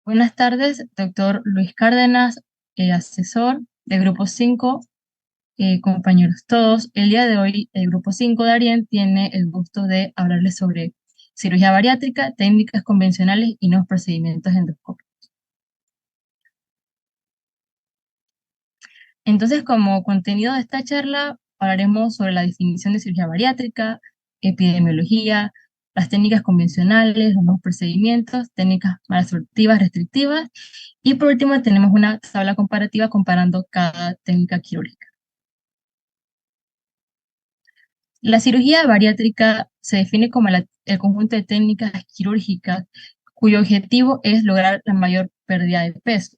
Buenas tardes, doctor Luis Cárdenas, asesor del Grupo 5, compañeros todos. El día de hoy, el Grupo 5 de Arien tiene el gusto de hablarles sobre cirugía bariátrica, técnicas convencionales y nuevos procedimientos endoscópicos. Entonces, como contenido de esta charla, hablaremos sobre la definición de cirugía bariátrica, epidemiología, las técnicas convencionales, los nuevos procedimientos, técnicas más absortivas, restrictivas, y por último tenemos una tabla comparativa comparando cada técnica quirúrgica. La cirugía bariátrica se define como el conjunto de técnicas quirúrgicas cuyo objetivo es lograr la mayor pérdida de peso.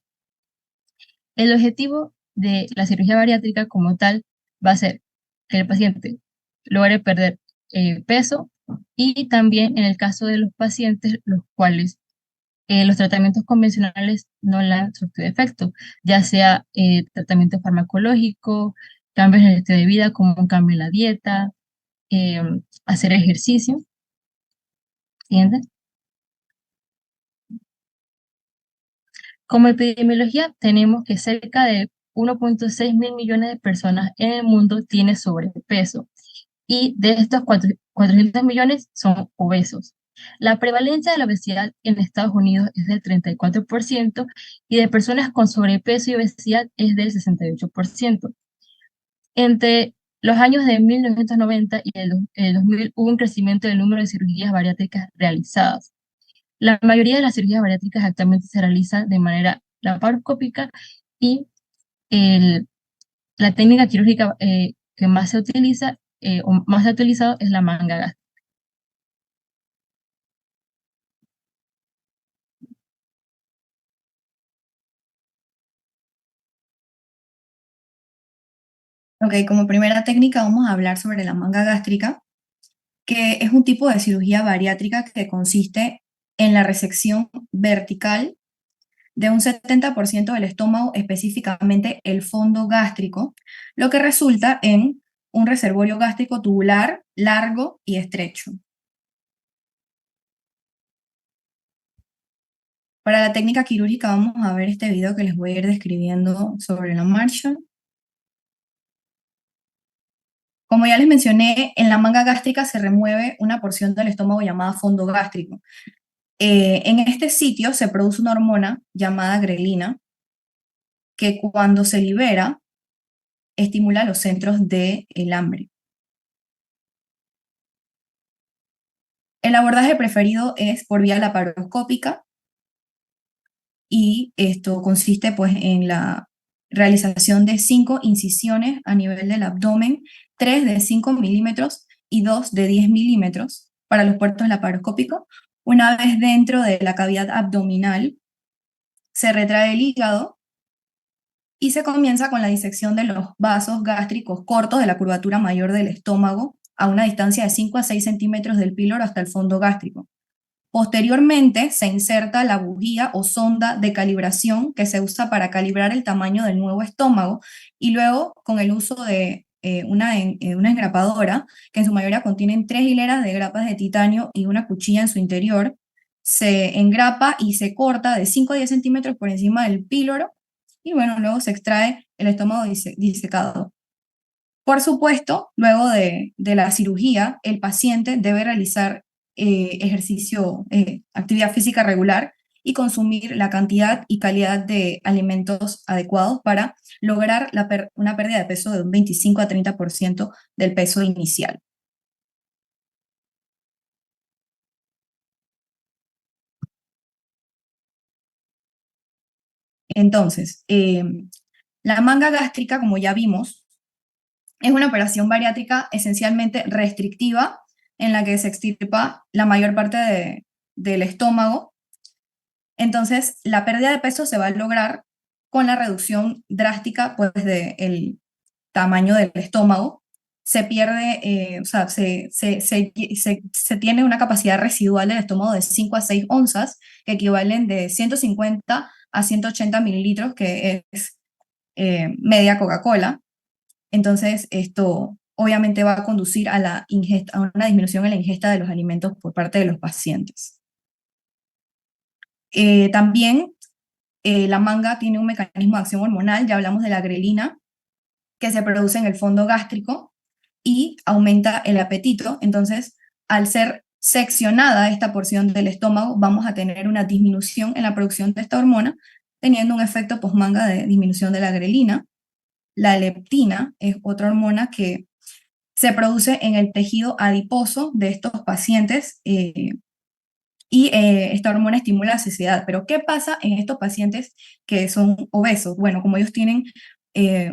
El objetivo de la cirugía bariátrica como tal va a ser que el paciente logre perder peso, y también en el caso de los pacientes los cuales los tratamientos convencionales no le han surtido efecto, ya sea tratamiento farmacológico, cambios en el estilo de vida como un cambio en la dieta, eh, hacer ejercicio. ¿Entiendes? Como epidemiología tenemos que cerca de 1,6 mil millones de personas en el mundo tienen sobrepeso, y de estos 400 millones son obesos. La prevalencia de la obesidad en Estados Unidos es del 34%, y de personas con sobrepeso y obesidad es del 68%. Entre los años de 1990 y el 2000 hubo un crecimiento del número de cirugías bariátricas realizadas. La mayoría de las cirugías bariátricas actualmente se realizan de manera laparoscópica, y el- la técnica quirúrgica que más se utiliza o más se ha utilizado es la manga gástrica. Ok, como primera técnica vamos a hablar sobre la manga gástrica, que es un tipo de cirugía bariátrica que consiste en la resección vertical de un 70% del estómago, específicamente el fondo gástrico, lo que resulta en un reservorio gástrico tubular, largo y estrecho. Para la técnica quirúrgica vamos a ver este video que les voy a ir describiendo sobre la marcha. Como ya les mencioné, en la manga gástrica se remueve una porción del estómago llamada fondo gástrico. En este sitio se produce una hormona llamada grelina que cuando se libera estimula los centros del hambre. El abordaje preferido es por vía laparoscópica, y esto consiste pues en la realización de 5 incisiones a nivel del abdomen, 3 de 5 milímetros y 2 de 10 milímetros para los puertos laparoscópicos. Una vez dentro de la cavidad abdominal, se retrae el hígado y se comienza con la disección de los vasos gástricos cortos de la curvatura mayor del estómago a una distancia de 5 a 6 centímetros del píloro hasta el fondo gástrico. Posteriormente se inserta la bujía o sonda de calibración que se usa para calibrar el tamaño del nuevo estómago, y luego con el uso de una engrapadora, que en su mayoría contienen 3 hileras de grapas de titanio y una cuchilla en su interior, se engrapa y se corta de 5 a 10 centímetros por encima del píloro, y bueno, luego se extrae el estómago disecado. Por supuesto, luego de la cirugía, el paciente debe realizar ejercicio, actividad física regular, y consumir la cantidad y calidad de alimentos adecuados para lograr una pérdida de peso de un 25 a 30% del peso inicial. Entonces, la manga gástrica, como ya vimos, es una operación bariátrica esencialmente restrictiva en la que se extirpa la mayor parte del estómago. Entonces, la pérdida de peso se va a lograr con la reducción drástica pues, del tamaño del estómago. Se pierde, o sea, se tiene una capacidad residual del estómago de 5 a 6 onzas, que equivalen de 150 a 180 mililitros, que es media Coca-Cola. Entonces, esto obviamente va a conducir a a una disminución en la ingesta de los alimentos por parte de los pacientes. También La manga tiene un mecanismo de acción hormonal, ya hablamos de la grelina, que se produce en el fondo gástrico y aumenta el apetito. Entonces, al ser seccionada esta porción del estómago, vamos a tener una disminución en la producción de esta hormona, teniendo un efecto posmanga de disminución de la grelina. La leptina es otra hormona que se produce en el tejido adiposo de estos pacientes esta hormona estimula la saciedad. Pero ¿qué pasa en estos pacientes que son obesos? Bueno, como ellos tienen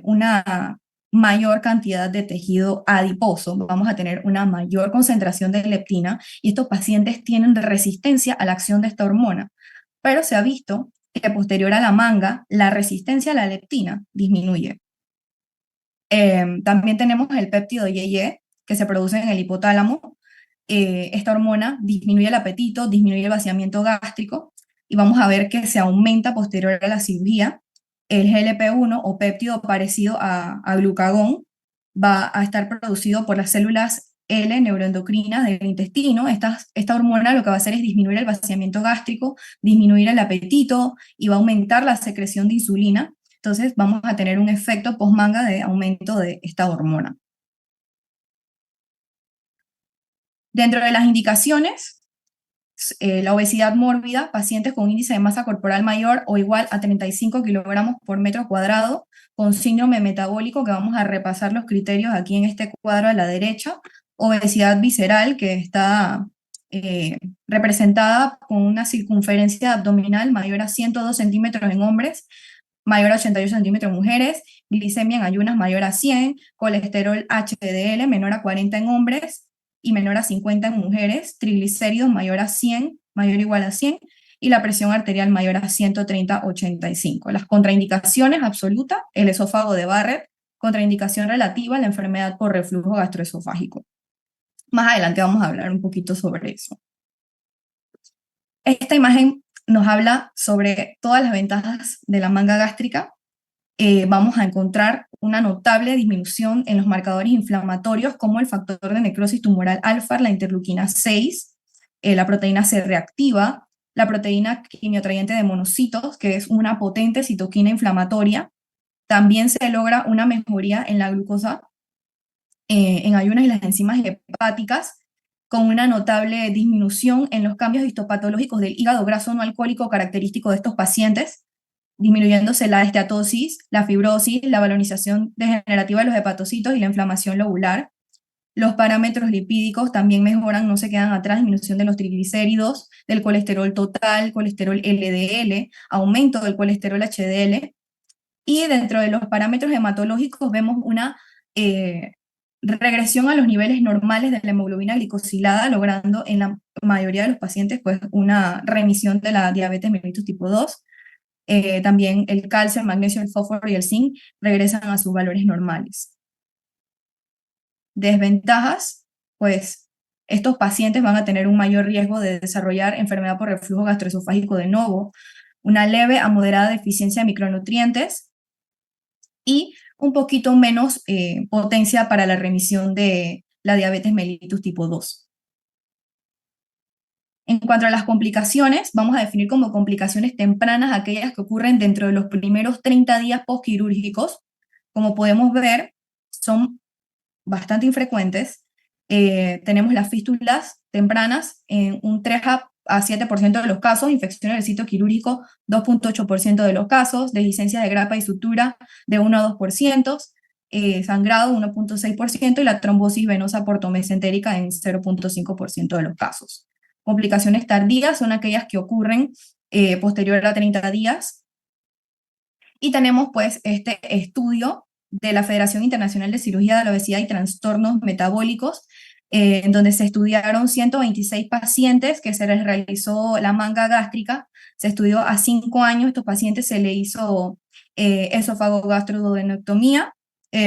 una mayor cantidad de tejido adiposo, vamos a tener una mayor concentración de leptina y estos pacientes tienen resistencia a la acción de esta hormona. Pero se ha visto que posterior a la manga, la resistencia a la leptina disminuye. También tenemos el péptido YY, que se produce en el hipotálamo. Esta hormona disminuye el apetito, disminuye el vaciamiento gástrico, y vamos a ver que se aumenta posterior a la cirugía. El GLP-1 o péptido parecido a glucagón va a estar producido por las células L neuroendocrinas del intestino. Esta hormona lo que va a hacer es disminuir el vaciamiento gástrico, disminuir el apetito y va a aumentar la secreción de insulina. Entonces vamos a tener un efecto postmanga de aumento de esta hormona. Dentro de las indicaciones, la obesidad mórbida, pacientes con índice de masa corporal mayor o igual a 35 kilogramos por metro cuadrado, con síndrome metabólico, que vamos a repasar los criterios aquí en este cuadro a la derecha, obesidad visceral, que está representada con una circunferencia abdominal mayor a 102 centímetros en hombres, mayor a 88 centímetros en mujeres, glicemia en ayunas mayor a 100, colesterol HDL menor a 40 en hombres, y menor a 50 en mujeres, triglicéridos mayor a 100, mayor o igual a 100, y la presión arterial mayor a 130/85. Las contraindicaciones absolutas, el esófago de Barrett, contraindicación relativa, la enfermedad por reflujo gastroesofágico. Más adelante vamos a hablar un poquito sobre eso. Esta imagen nos habla sobre todas las ventajas de la manga gástrica. Vamos a encontrar una notable disminución en los marcadores inflamatorios como el factor de necrosis tumoral alfa, la interleuquina 6, la proteína C reactiva, la proteína quimioatrayente de monocitos, que es una potente citoquina inflamatoria. También se logra una mejoría en la glucosa en ayunas y las enzimas hepáticas, con una notable disminución en los cambios histopatológicos del hígado graso no alcohólico característico de estos pacientes, disminuyéndose la esteatosis, la fibrosis, la balonización degenerativa de los hepatocitos y la inflamación lobular. Los parámetros lipídicos también mejoran, no se quedan atrás, disminución de los triglicéridos, del colesterol total, colesterol LDL, aumento del colesterol HDL, y dentro de los parámetros hematológicos vemos una regresión a los niveles normales de la hemoglobina glicosilada, logrando en la mayoría de los pacientes pues, una remisión de la diabetes mellitus tipo 2. También el calcio, el magnesio, el fósforo y el zinc regresan a sus valores normales. Desventajas, pues estos pacientes van a tener un mayor riesgo de desarrollar enfermedad por reflujo gastroesofágico de novo, una leve a moderada deficiencia de micronutrientes y un poquito menos potencia para la remisión de la diabetes mellitus tipo 2. En cuanto a las complicaciones, vamos a definir como complicaciones tempranas aquellas que ocurren dentro de los primeros 30 días postquirúrgicos. Como podemos ver, son bastante infrecuentes. Tenemos las fístulas tempranas en un 3 a 7% de los casos, infecciones del sitio quirúrgico 2,8% de los casos, dehiscencias de grapa y sutura de 1 a 2%, sangrado 1,6% y la trombosis venosa portomesentérica en 0,5% de los casos. Complicaciones tardías son aquellas que ocurren posterior a 30 días. Y tenemos pues este estudio de la Federación Internacional de Cirugía de la Obesidad y Trastornos Metabólicos, en donde se estudiaron 126 pacientes que se les realizó la manga gástrica. Se estudió a 5 años, estos pacientes se le hizo esofagogastroduodenectomía,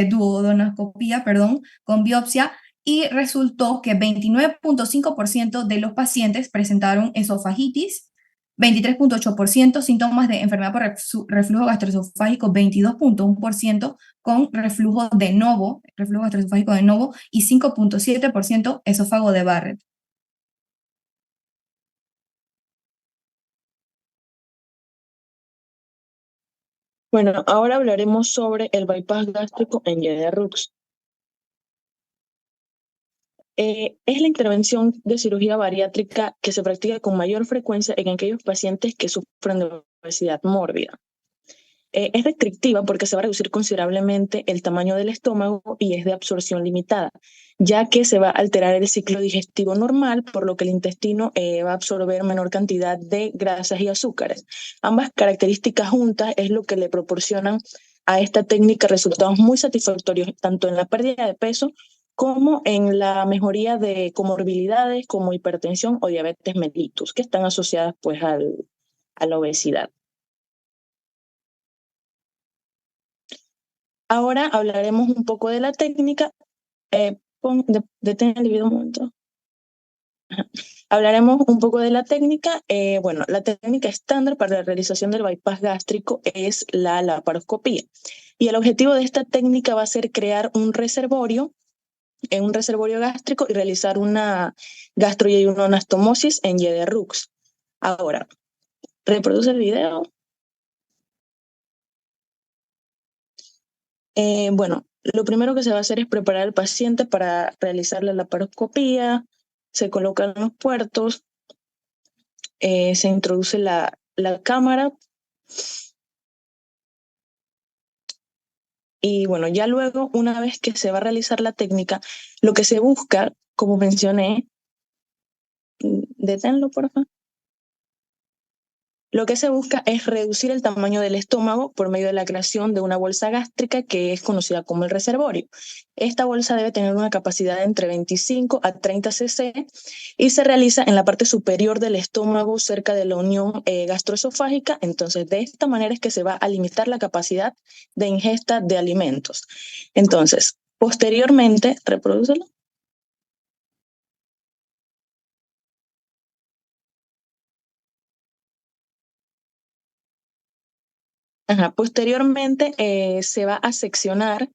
duodenoscopía, perdón, con biopsia, y resultó que 29,5% de los pacientes presentaron esofagitis, 23,8% síntomas de enfermedad por reflujo gastroesofágico, 22,1% con reflujo gastroesofágico de novo, y 5,7% esófago de Barrett. Bueno, ahora hablaremos sobre el bypass gástrico en YDRUX. Es la intervención de cirugía bariátrica que se practica con mayor frecuencia en aquellos pacientes que sufren de obesidad mórbida. Es restrictiva porque se va a reducir considerablemente el tamaño del estómago y es de absorción limitada, ya que se va a alterar el ciclo digestivo normal, por lo que el intestino va a absorber menor cantidad de grasas y azúcares. Ambas características juntas es lo que le proporcionan a esta técnica resultados muy satisfactorios, tanto en la pérdida de peso como en la mejoría de comorbilidades como hipertensión o diabetes mellitus, que están asociadas pues a la obesidad. Ahora hablaremos un poco de la técnica. Detén el video un momento. Hablaremos un poco de la técnica. Bueno, la técnica estándar para la realización del bypass gástrico es la laparoscopía. Y el objetivo de esta técnica va a ser crear un reservorio gástrico y realizar una gastroyeyunoanastomosis en YDRUX. Ahora, reproduce el video. Bueno, lo primero que se va a hacer es preparar al paciente para realizar la laparoscopía, se colocan los puertos, se introduce la cámara y bueno, ya luego, una vez que se va a realizar la técnica, lo que se busca, como mencioné, deténlo por favor. Lo que se busca es reducir el tamaño del estómago por medio de la creación de una bolsa gástrica que es conocida como el reservorio. Esta bolsa debe tener una capacidad de entre 25 a 30 cc y se realiza en la parte superior del estómago cerca de la unión gastroesofágica. Entonces, de esta manera es que se va a limitar la capacidad de ingesta de alimentos. Entonces, posteriormente, reprodúcelo. Posteriormente se va a seccionar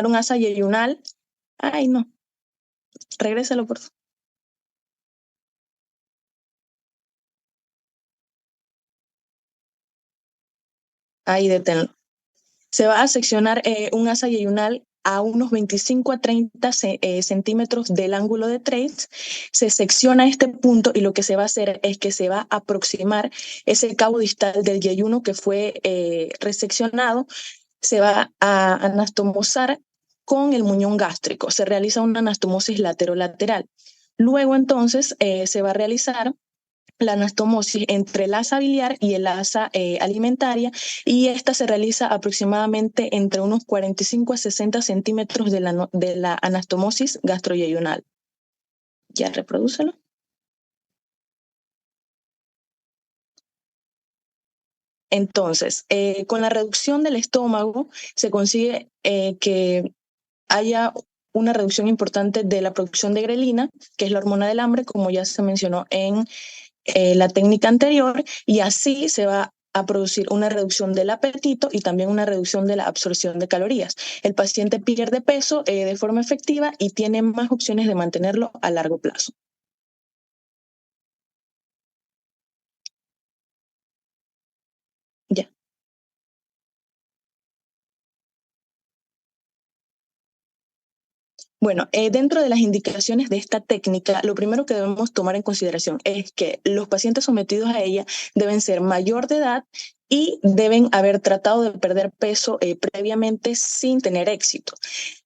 un asa yeyunal. Ay, no. Regrésalo, por favor. Ahí deténlo. Se va a seccionar un asa yeyunal a unos 25 a 30 centímetros del ángulo de trace. Se secciona este punto y lo que se va a hacer es que se va a aproximar ese cabo distal del yeyuno que fue reseccionado. Se va a anastomosar con el muñón gástrico. Se realiza una anastomosis laterolateral. Luego entonces se va a realizar la anastomosis entre el asa biliar y el asa alimentaria, y esta se realiza aproximadamente entre unos 45 a 60 centímetros de la anastomosis gastroyeyunal. Ya, reprodúcelo. Entonces, con la reducción del estómago se consigue que haya una reducción importante de la producción de grelina, que es la hormona del hambre, como ya se mencionó en la técnica anterior, y así se va a producir una reducción del apetito y también una reducción de la absorción de calorías. El paciente pierde peso de forma efectiva y tiene más opciones de mantenerlo a largo plazo. Ya. Bueno, dentro de las indicaciones de esta técnica, lo primero que debemos tomar en consideración es que los pacientes sometidos a ella deben ser mayor de edad y deben haber tratado de perder peso previamente sin tener éxito.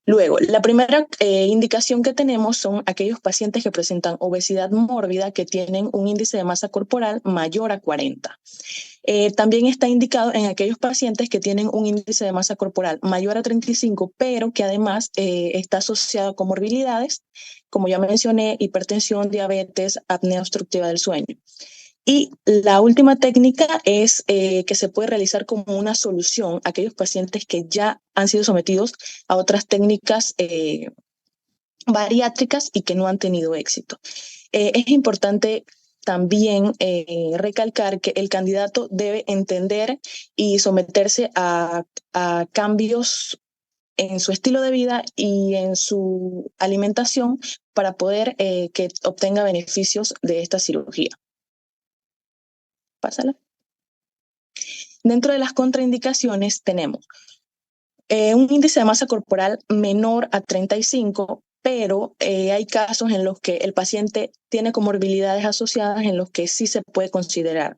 Luego, la primera indicación que tenemos son aquellos pacientes que presentan obesidad mórbida, que tienen un índice de masa corporal mayor a 40. También está indicado en aquellos pacientes que tienen un índice de masa corporal mayor a 35, pero que además está asociado a comorbilidades, como ya mencioné, hipertensión, diabetes, apnea obstructiva del sueño. Y la última técnica es que se puede realizar como una solución a aquellos pacientes que ya han sido sometidos a otras técnicas bariátricas y que no han tenido éxito. Es importante también recalcar que el candidato debe entender y someterse a cambios en su estilo de vida y en su alimentación para poder que obtenga beneficios de esta cirugía. Pásala. Dentro de las contraindicaciones tenemos un índice de masa corporal menor a 35, pero hay casos en los que el paciente tiene comorbilidades asociadas en los que sí se puede considerar.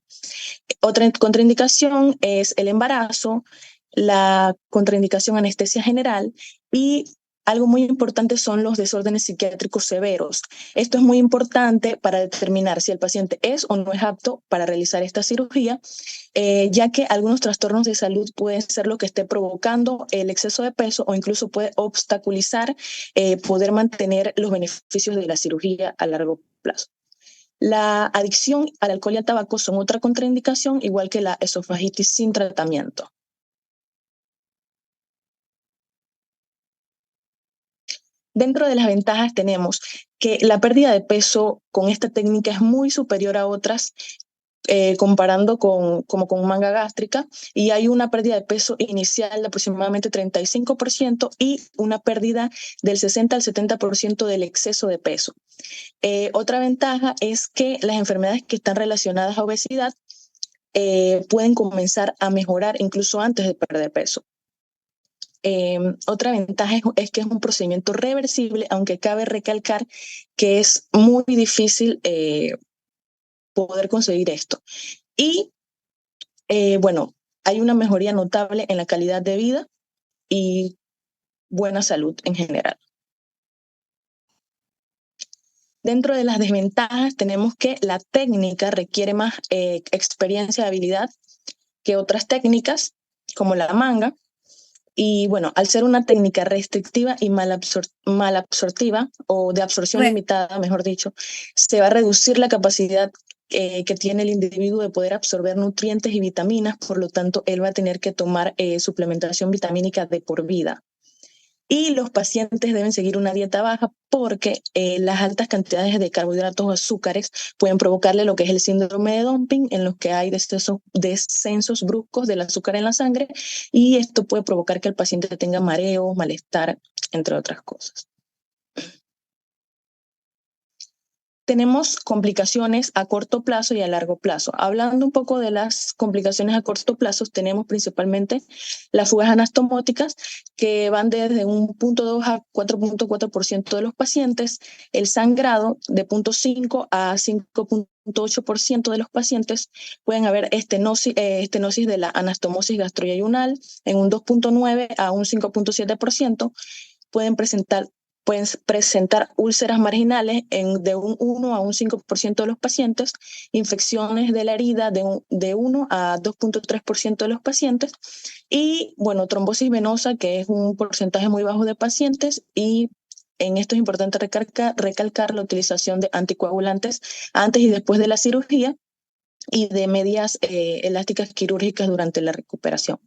Otra contraindicación es el embarazo, la contraindicación anestesia general y algo muy importante son los desórdenes psiquiátricos severos. Esto es muy importante para determinar si el paciente es o no es apto para realizar esta cirugía, ya que algunos trastornos de salud pueden ser lo que esté provocando el exceso de peso o incluso puede obstaculizar poder mantener los beneficios de la cirugía a largo plazo. La adicción al alcohol y al tabaco son otra contraindicación, igual que la esofagitis sin tratamiento. Dentro de las ventajas tenemos que la pérdida de peso con esta técnica es muy superior a otras, comparando como con manga gástrica, y hay una pérdida de peso inicial de aproximadamente 35% y una pérdida del 60 al 70% del exceso de peso. Otra ventaja es que las enfermedades que están relacionadas a obesidad pueden comenzar a mejorar incluso antes de perder peso. Otra ventaja es que es un procedimiento reversible, aunque cabe recalcar que es muy difícil poder conseguir esto. Y bueno, hay una mejoría notable en la calidad de vida y buena salud en general. Dentro de las desventajas tenemos que la técnica requiere más experiencia y habilidad que otras técnicas, como la manga. Y bueno, al ser una técnica restrictiva y mal absortiva o de absorción limitada, mejor dicho, se va a reducir la capacidad que tiene el individuo de poder absorber nutrientes y vitaminas, por lo tanto, él va a tener que tomar suplementación vitamínica de por vida. Y los pacientes deben seguir una dieta baja porque las altas cantidades de carbohidratos o azúcares pueden provocarle lo que es el síndrome de dumping, en los que hay descensos bruscos del azúcar en la sangre, y esto puede provocar que el paciente tenga mareos, malestar, entre otras cosas. Tenemos complicaciones a corto plazo y a largo plazo. Hablando un poco de las complicaciones a corto plazo, tenemos principalmente las fugas anastomóticas, que van desde un 0.2 a 4.4% de los pacientes, el sangrado de 0.5 a 5.8% de los pacientes, pueden haber estenosis de la anastomosis gastroyeyunal en un 2.9 a un 5.7%, pueden presentar úlceras marginales de un 1 a un 5% de los pacientes, infecciones de la herida de 1 a 2.3% de los pacientes, y bueno, trombosis venosa, que es un porcentaje muy bajo de pacientes, y en esto es importante recalcar la utilización de anticoagulantes antes y después de la cirugía y de medias elásticas quirúrgicas durante la recuperación.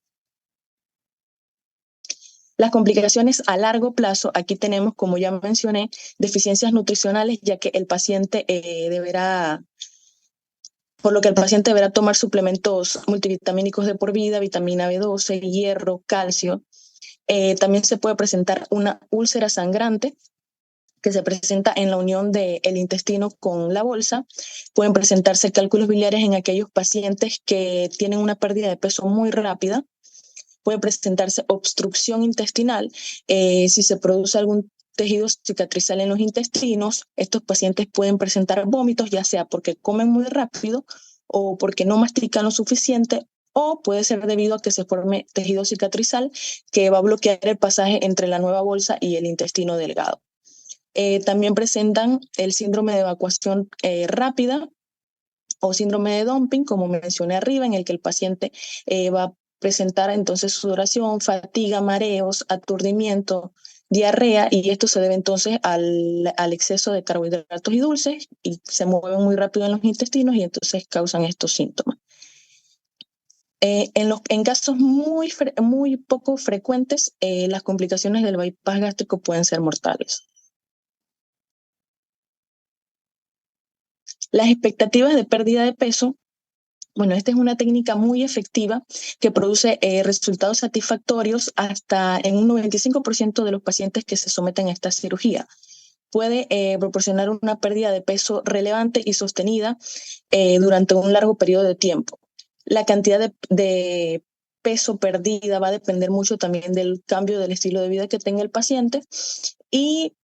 Las complicaciones a largo plazo, aquí tenemos, como ya mencioné, deficiencias nutricionales, ya que el paciente deberá tomar suplementos multivitamínicos de por vida, vitamina B12, hierro, calcio. También se puede presentar una úlcera sangrante, que se presenta en la unión del intestino con la bolsa. Pueden presentarse cálculos biliares en aquellos pacientes que tienen una pérdida de peso muy rápida. Puede presentarse obstrucción intestinal si se produce algún tejido cicatrizal en los intestinos. Estos pacientes pueden presentar vómitos, ya sea porque comen muy rápido o porque no mastican lo suficiente, o puede ser debido a que se forme tejido cicatrizal que va a bloquear el pasaje entre la nueva bolsa y el intestino delgado. También presentan el síndrome de evacuación rápida o síndrome de dumping, como mencioné arriba, en el que el paciente va a presentar entonces sudoración, fatiga, mareos, aturdimiento, diarrea, y esto se debe entonces al exceso de carbohidratos y dulces, y se mueven muy rápido en los intestinos y entonces causan estos síntomas. En casos muy poco frecuentes, las complicaciones del bypass gástrico pueden ser mortales. Las expectativas de pérdida de peso. Bueno, esta es una técnica muy efectiva que produce resultados satisfactorios hasta en un 95% de los pacientes que se someten a esta cirugía. Puede proporcionar una pérdida de peso relevante y sostenida durante un largo periodo de tiempo. La cantidad de peso perdida va a depender mucho también del cambio del estilo de vida que tenga el paciente. Y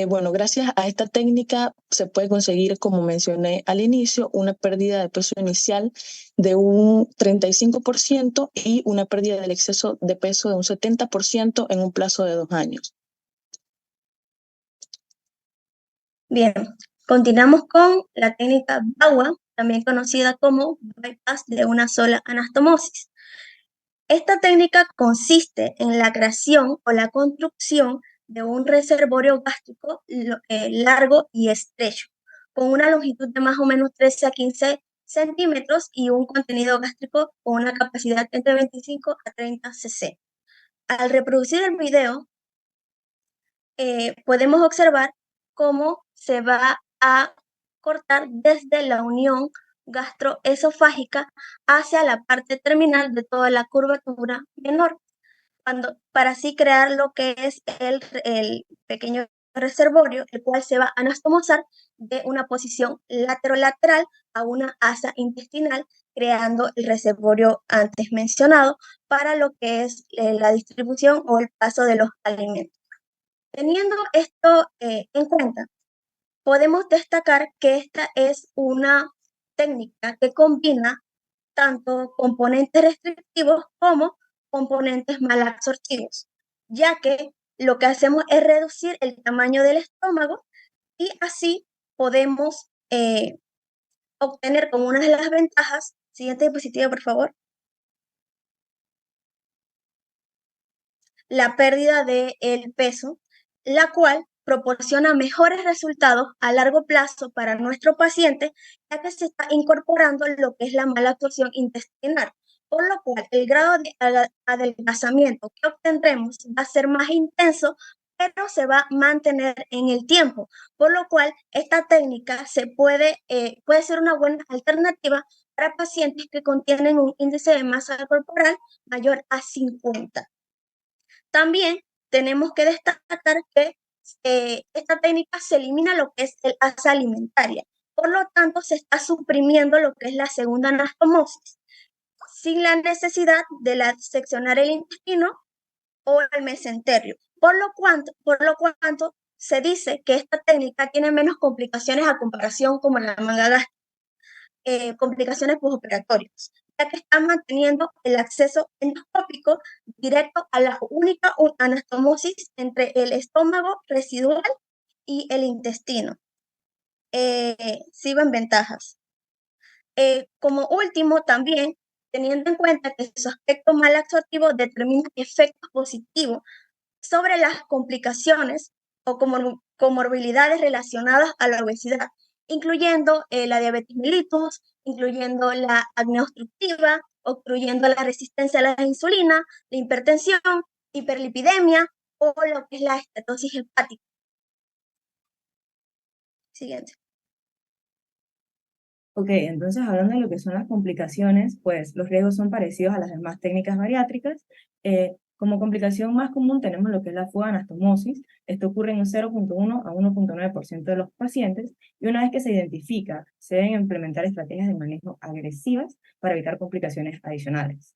bueno, gracias a esta técnica se puede conseguir, como mencioné al inicio, una pérdida de peso inicial de un 35% y una pérdida del exceso de peso de un 70% en un plazo de 2 años. Bien, continuamos con la técnica BAWA, también conocida como bypass de una sola anastomosis. Esta técnica consiste en la creación o la construcción de un reservorio gástrico largo y estrecho, con una longitud de más o menos 13 a 15 centímetros y un contenido gástrico con una capacidad entre 25 a 30 cc. Al reproducir el video, podemos observar cómo se va a cortar desde la unión gastroesofágica hacia la parte terminal de toda la curvatura menor, para así crear lo que es el pequeño reservorio, el cual se va a anastomosar de una posición lateral a una asa intestinal, creando el reservorio antes mencionado para lo que es la distribución o el paso de los alimentos. Teniendo esto en cuenta, podemos destacar que esta es una técnica que combina tanto componentes restrictivos como componentes malabsortivos, ya que lo que hacemos es reducir el tamaño del estómago y así podemos obtener como una de las ventajas, siguiente diapositiva por favor, la pérdida del peso, la cual proporciona mejores resultados a largo plazo para nuestro paciente, ya que se está incorporando lo que es la mala absorción intestinal, por lo cual el grado de adelgazamiento que obtendremos va a ser más intenso, pero se va a mantener en el tiempo, por lo cual esta técnica puede ser una buena alternativa para pacientes que contienen un índice de masa corporal mayor a 50. También tenemos que destacar que esta técnica se elimina lo que es el asa alimentaria. Por lo tanto, se está suprimiendo lo que es la segunda anastomosis, sin la necesidad de seccionar el intestino o el mesenterio. Por lo cuanto se dice que esta técnica tiene menos complicaciones a comparación con la manga gástrica. Complicaciones postoperatorias, ya que están manteniendo el acceso endoscópico directo a la única anastomosis entre el estómago residual y el intestino. Sigo en ventajas. Como último, también teniendo en cuenta que su aspecto malabsortivo determina efectos positivos sobre las complicaciones o comorbilidades relacionadas a la obesidad, incluyendo la diabetes mellitus, incluyendo la acné obstructiva, incluyendo la resistencia a la insulina, la hipertensión, hiperlipidemia o lo que es la estatosis hepática. Siguiente. Ok, entonces hablando de lo que son las complicaciones, pues los riesgos son parecidos a las demás técnicas bariátricas. Como complicación más común tenemos lo que es la fuga anastomosis. Esto ocurre en un 0.1 a 1.9% de los pacientes y una vez que se identifica, se deben implementar estrategias de manejo agresivas para evitar complicaciones adicionales.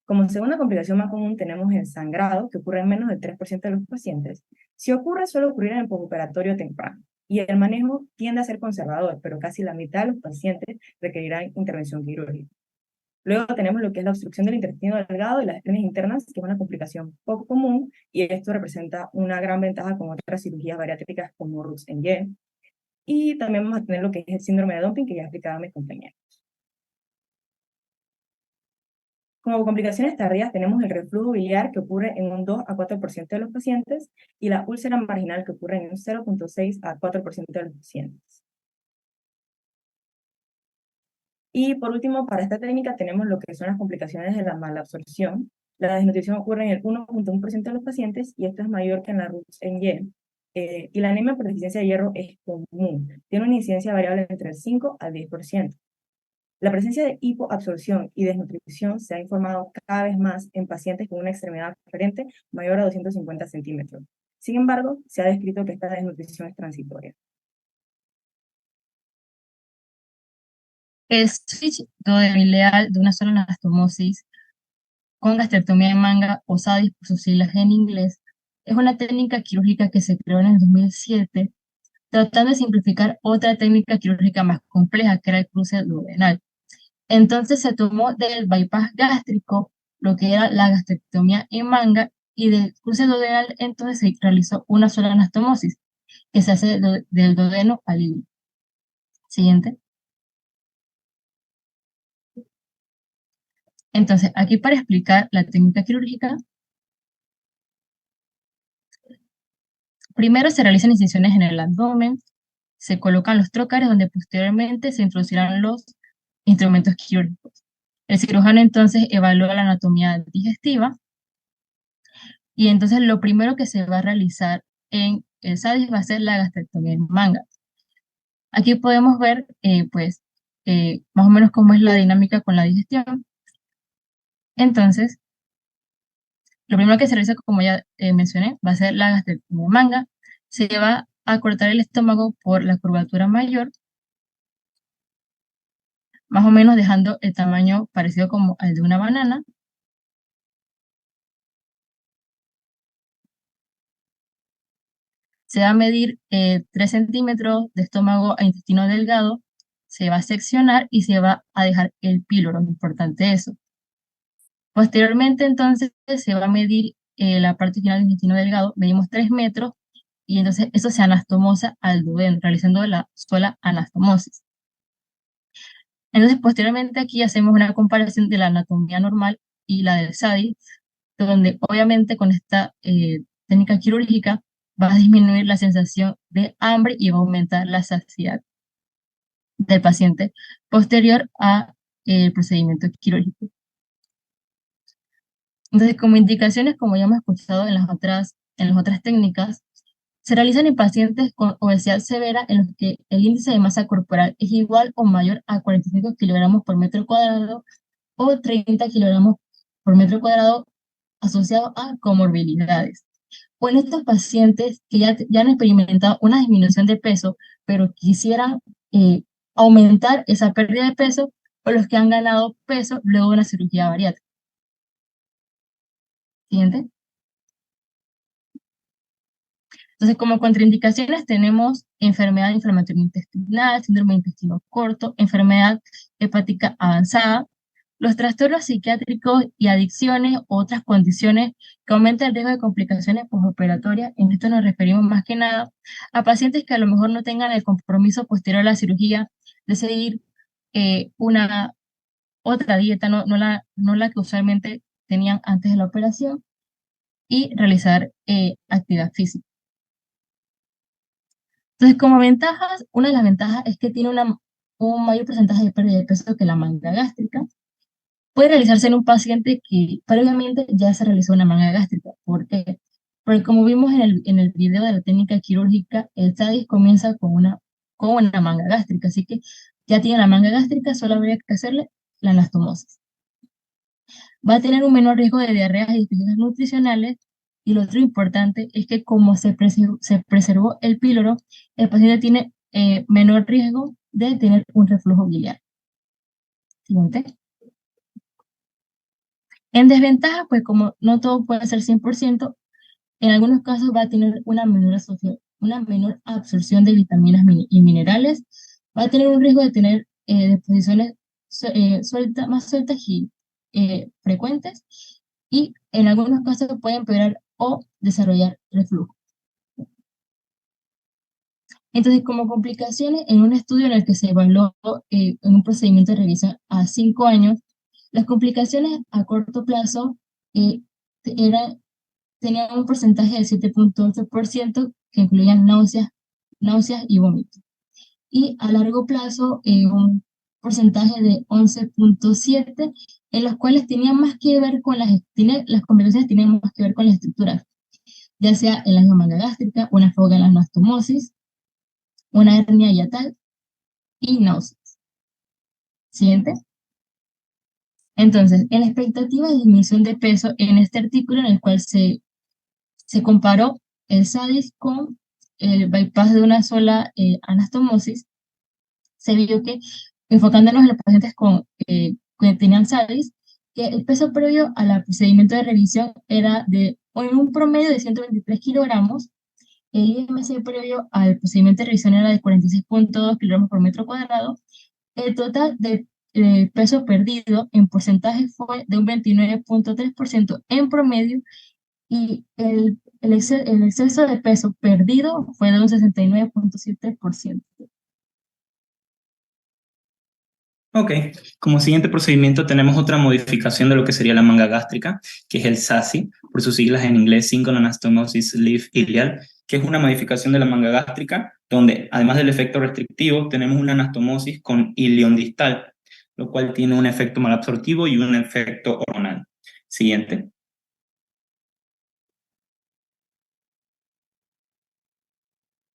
Como segunda complicación más común tenemos el sangrado, que ocurre en menos del 3% de los pacientes. Si ocurre, suele ocurrir en el postoperatorio temprano. Y el manejo tiende a ser conservador, pero casi la mitad de los pacientes requerirán intervención quirúrgica. Luego tenemos lo que es la obstrucción del intestino delgado y las hernias internas, que es una complicación poco común, y esto representa una gran ventaja con otras cirugías bariátricas como Rux-en-Yen. Y también vamos a tener lo que es el síndrome de dumping, que ya explicaba mis compañeros. Como complicaciones tardías tenemos el reflujo biliar, que ocurre en un 2 a 4% de los pacientes, y la úlcera marginal, que ocurre en un 0.6 a 4% de los pacientes. Y por último, para esta técnica tenemos lo que son las complicaciones de la malabsorción. La desnutrición ocurre en el 1.1% de los pacientes, y esto es mayor que en la Rux-en-Yen. Y la anemia por deficiencia de hierro es común. Tiene una incidencia variable entre el 5 al 10%. La presencia de hipoabsorción y desnutrición se ha informado cada vez más en pacientes con una extremidad preferente mayor a 250 centímetros. Sin embargo, se ha descrito que esta desnutrición es transitoria. El switch duodenal de una sola anastomosis con gastrectomía de manga o SADIS por sus siglas en inglés es una técnica quirúrgica que se creó en el 2007 tratando de simplificar otra técnica quirúrgica más compleja que era el cruce duodenal. Entonces se tomó del bypass gástrico lo que era la gastrectomía en manga y del cruce duodenal entonces se realizó una sola anastomosis que se hace del duodeno al hilo. Siguiente. Entonces, aquí para explicar la técnica quirúrgica, primero se realizan incisiones en el abdomen, se colocan los trócares donde posteriormente se introducirán los instrumentos quirúrgicos. El cirujano entonces evalúa la anatomía digestiva y entonces lo primero que se va a realizar en el SADIS va a ser la gastrectomía en manga. Aquí podemos ver más o menos cómo es la dinámica con la digestión. Entonces, lo primero que se realiza, como ya mencioné, va a ser la gastrectomía en manga. Se va a cortar el estómago por la curvatura mayor, más o menos dejando el tamaño parecido como al de una banana. Se va a medir 3 centímetros de estómago a intestino delgado, se va a seccionar y se va a dejar el píloro, importante eso. Posteriormente, entonces, se va a medir la parte final del intestino delgado, medimos 3 metros, y entonces eso se anastomosa al duodeno, realizando la sola anastomosis. Entonces, posteriormente aquí hacemos una comparación de la anatomía normal y la del SADI, donde obviamente con esta técnica quirúrgica va a disminuir la sensación de hambre y va a aumentar la saciedad del paciente posterior a el procedimiento quirúrgico. Entonces, como indicaciones, como ya hemos escuchado en las otras técnicas, se realizan en pacientes con obesidad severa en los que el índice de masa corporal es igual o mayor a 45 kilogramos por metro cuadrado o 30 kilogramos por metro cuadrado asociado a comorbilidades. O en estos pacientes que ya han experimentado una disminución de peso, pero quisieran aumentar esa pérdida de peso, o los que han ganado peso luego de una cirugía bariátrica. Siguiente. Entonces, como contraindicaciones tenemos enfermedad inflamatoria intestinal, síndrome de intestino corto, enfermedad hepática avanzada, los trastornos psiquiátricos y adicciones, otras condiciones que aumentan el riesgo de complicaciones postoperatorias. En esto nos referimos más que nada a pacientes que a lo mejor no tengan el compromiso posterior a la cirugía de seguir una otra dieta, no la que usualmente tenían antes de la operación, y realizar actividad física. Entonces, como ventajas, una de las ventajas es que tiene un mayor porcentaje de pérdida de peso que la manga gástrica. Puede realizarse en un paciente que previamente ya se realizó una manga gástrica. ¿Por qué? Porque como vimos en el video de la técnica quirúrgica, el SADIS comienza con una manga gástrica, así que ya tiene la manga gástrica, solo habría que hacerle la anastomosis. Va a tener un menor riesgo de diarreas y deficiencias nutricionales, y lo otro importante es que como se preservó el píloro, el paciente tiene menor riesgo de tener un reflujo biliar. Siguiente. En desventaja, pues como no todo puede ser 100%, en algunos casos va a tener una menor absorción de vitaminas y minerales, va a tener un riesgo de tener deposiciones más sueltas y frecuentes, y en algunos casos puede empeorar o desarrollar reflujo. Entonces, como complicaciones, en un estudio en el que se evaluó en un procedimiento de revisión a 5 años, las complicaciones a corto plazo eran tenían un porcentaje del 7.8% que incluían náuseas y vómitos. Y a largo plazo, un porcentaje de 11.7%, en los cuales tenían más que ver con las complicaciones tenían más que ver con las estructuras, ya sea en la manga gástrica, una fuga en la anastomosis, una hernia hiatal y náuseas. Siguiente. Entonces, en la expectativa de disminución de peso, en este artículo en el cual se comparó el SADIS con el bypass de una sola anastomosis, se vio que enfocándonos en los pacientes que tenían SARIS, que el peso previo al procedimiento de revisión era en un promedio de 123 kilogramos. El IMC previo al procedimiento de revisión era de 46,2 kilogramos por metro cuadrado. El total de peso perdido en porcentaje fue de un 29,3% en promedio, y el exceso de peso perdido fue de un 69,7%. Ok, como siguiente procedimiento tenemos otra modificación de lo que sería la manga gástrica, que es el SASI, por sus siglas en inglés, Single Anastomosis Sleeve Ilial, que es una modificación de la manga gástrica, donde además del efecto restrictivo, tenemos una anastomosis con ilion distal, lo cual tiene un efecto malabsortivo y un efecto hormonal. Siguiente.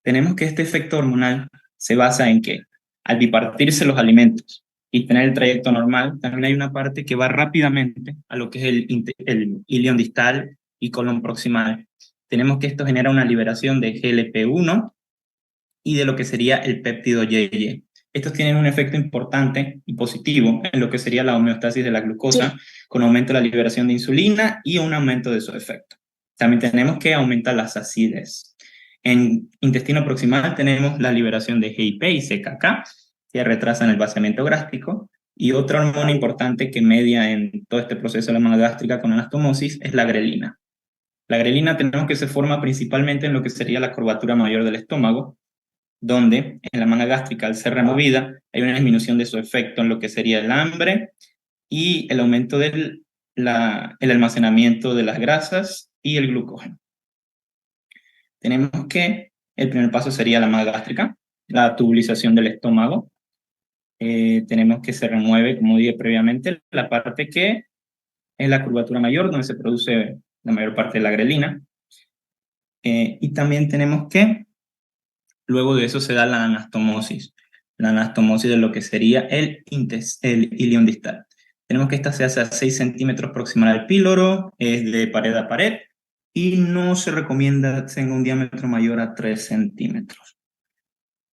Tenemos que este efecto hormonal se basa en que al bipartirse los alimentos y tener el trayecto normal, también hay una parte que va rápidamente a lo que es el ilion distal y colon proximal. Tenemos que esto genera una liberación de GLP-1 y de lo que sería el péptido YY. Estos tienen un efecto importante y positivo en lo que sería la homeostasis de la glucosa, con aumento de la liberación de insulina y un aumento de su efecto. También tenemos que aumentar las acidez. En intestino proximal tenemos la liberación de GIP y CKK, que retrasan el vaciamiento gástrico, y otra hormona importante que media en todo este proceso de la manga gástrica con anastomosis es la grelina. La grelina tenemos que se forma principalmente en lo que sería la curvatura mayor del estómago, donde en la manga gástrica, al ser removida, hay una disminución de su efecto en lo que sería el hambre y el aumento del el almacenamiento de las grasas y el glucógeno. Tenemos que el primer paso sería la manga gástrica, la tubulización del estómago. Tenemos que se remueve, como dije previamente, la parte que es la curvatura mayor, donde se produce la mayor parte de la grelina. Y también tenemos que, luego de eso se da la anastomosis de lo que sería el ilion distal. Tenemos que esta se hace a 6 centímetros proximal al píloro, es de pared a pared, y no se recomienda que tenga un diámetro mayor a 3 centímetros.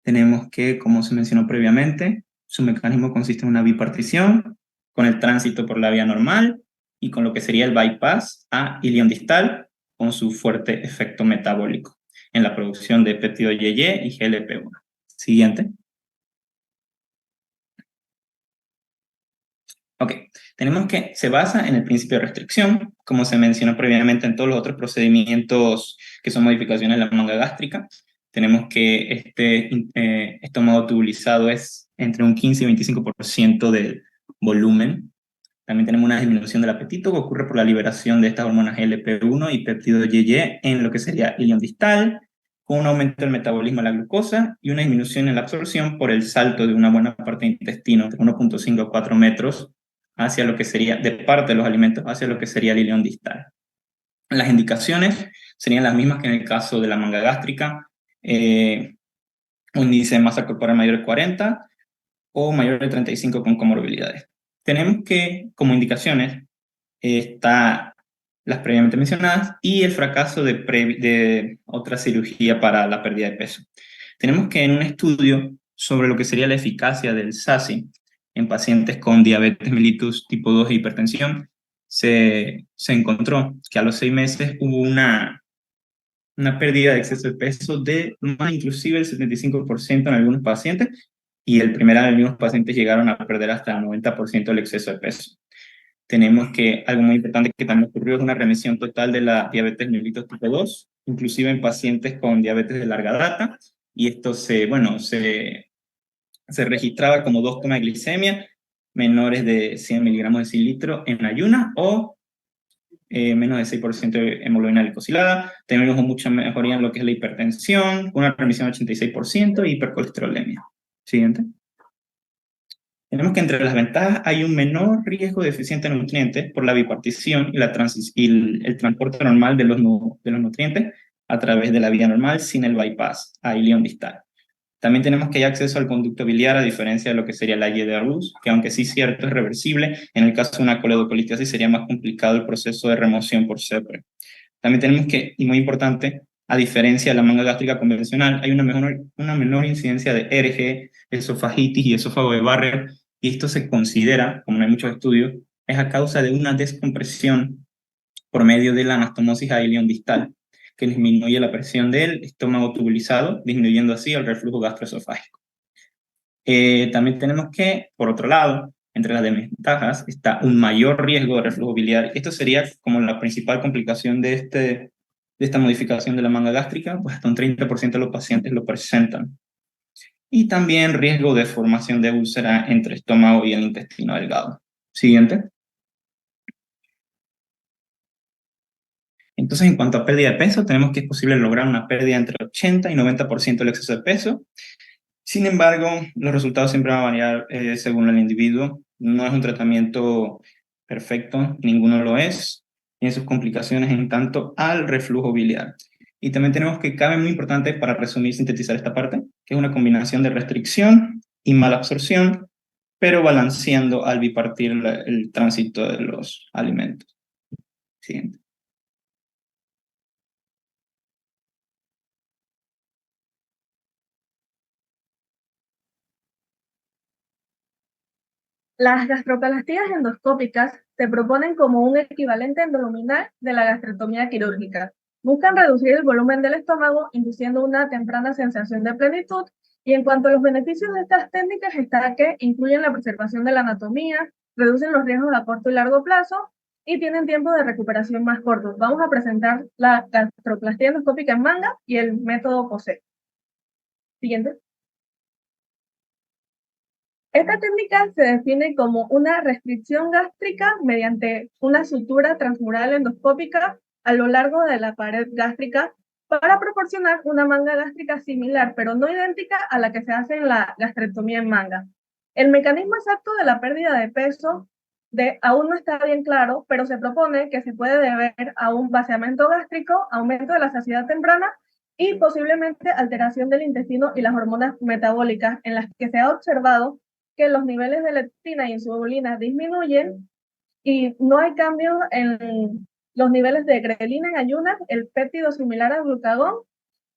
Tenemos que, como se mencionó previamente, su mecanismo consiste en una bipartición, con el tránsito por la vía normal, y con lo que sería el bypass a ilion distal, con su fuerte efecto metabólico en la producción de péptido YY y GLP-1. Siguiente. Ok, tenemos que se basa en el principio de restricción, como se mencionó previamente en todos los otros procedimientos que son modificaciones de la manga gástrica. Tenemos que este estómago tubulizado es entre un 15 y 25% del volumen. También tenemos una disminución del apetito que ocurre por la liberación de estas hormonas GLP-1 y péptido YY en lo que sería ilion distal, con un aumento del metabolismo de la glucosa y una disminución en la absorción por el salto de una buena parte del intestino, de 1,5 a 4 metros, hacia lo que sería, de parte de los alimentos, hacia lo que sería el ilion distal. Las indicaciones serían las mismas que en el caso de la manga gástrica, un índice de masa corporal mayor de 40 o mayor de 35 con comorbilidades. Tenemos que, como indicaciones, está las previamente mencionadas y el fracaso de otra cirugía para la pérdida de peso. Tenemos que en un estudio sobre lo que sería la eficacia del SASI en pacientes con diabetes mellitus tipo 2 e hipertensión, se encontró que a los 6 meses hubo una pérdida de exceso de peso de más inclusive el 75% en algunos pacientes, y el primer año algunos pacientes llegaron a perder hasta el 90% del exceso de peso. Tenemos que algo muy importante que también ocurrió es una remisión total de la diabetes mellitus tipo 2, inclusive en pacientes con diabetes de larga data, y esto se registraba como 2 tomas de glicemia menores de 100 miligramos de decilitro en ayuna o menos de 6% de hemoglobina glicosilada. Tenemos mucha mejoría en lo que es la hipertensión, una remisión del 86% y hipercolesterolemia. Siguiente. Tenemos que entre las ventajas hay un menor riesgo de deficiencia de nutrientes por la bipartición y el transporte normal de los nutrientes a través de la vía normal sin el bypass a ilion distal. También tenemos que hay acceso al conducto biliar a diferencia de lo que sería la YDRUS, que aunque sí cierto es reversible, en el caso de una coledocolitiasis sería más complicado el proceso de remoción por CEPRE. También tenemos que, y muy importante, A diferencia de la manga gástrica convencional, hay una menor incidencia de ERG, esofagitis y esófago de Barrett, y esto se considera, como no hay muchos estudios, es a causa de una descompresión por medio de la anastomosis a ilion distal, que disminuye la presión del estómago tubulizado, disminuyendo así el reflujo gastroesofágico. También tenemos que, por otro lado, entre las desventajas está un mayor riesgo de reflujo biliar. Esto sería como la principal complicación de esta modificación de la manga gástrica, pues hasta un 30% de los pacientes lo presentan. Y también riesgo de formación de úlcera entre estómago y el intestino delgado. Siguiente. Entonces, en cuanto a pérdida de peso, tenemos que es posible lograr una pérdida entre 80 y 90% del exceso de peso. Sin embargo, los resultados siempre van a variar según el individuo. No es un tratamiento perfecto, ninguno lo es. Tiene sus complicaciones en tanto al reflujo biliar. Y también tenemos que cabe muy importante para resumir y sintetizar esta parte, que es una combinación de restricción y mala absorción, pero balanceando al bipartir el tránsito de los alimentos. Siguiente. Las gastroplastías endoscópicas se proponen como un equivalente endoluminal de la gastrectomía quirúrgica. Buscan reducir el volumen del estómago, induciendo una temprana sensación de plenitud. Y en cuanto a los beneficios de estas técnicas, está que incluyen la preservación de la anatomía, reducen los riesgos a corto y largo plazo y tienen tiempos de recuperación más cortos. Vamos a presentar la gastroplastía endoscópica en manga y el método POSE. Siguiente. Esta técnica se define como una restricción gástrica mediante una sutura transmural endoscópica a lo largo de la pared gástrica para proporcionar una manga gástrica similar, pero no idéntica a la que se hace en la gastrectomía en manga. El mecanismo exacto de la pérdida de peso aún no está bien claro, pero se propone que se puede deber a un vaciamiento gástrico, aumento de la saciedad temprana y posiblemente alteración del intestino y las hormonas metabólicas, en las que se ha observado que los niveles de leptina y insulina disminuyen y no hay cambios en los niveles de grelina en ayunas, el péptido similar al glucagón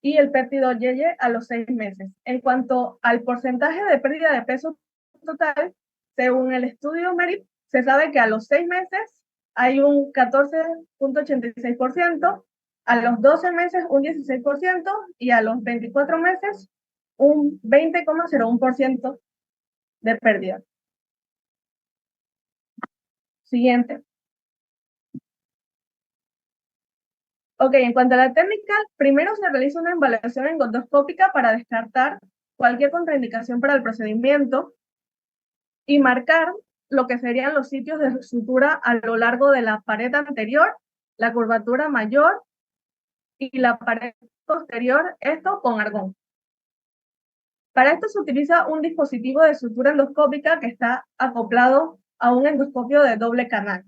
y el péptido YY a los 6 meses. En cuanto al porcentaje de pérdida de peso total, según el estudio MERIT, se sabe que a los 6 meses hay un 14.86%, a los 12 meses un 16% y a los 24 meses un 20.01% de pérdida. Siguiente. Ok, en cuanto a la técnica, primero se realiza una evaluación endoscópica para descartar cualquier contraindicación para el procedimiento y marcar lo que serían los sitios de sutura a lo largo de la pared anterior, la curvatura mayor y la pared posterior, esto con argón. Para esto se utiliza un dispositivo de sutura endoscópica que está acoplado a un endoscopio de doble canal.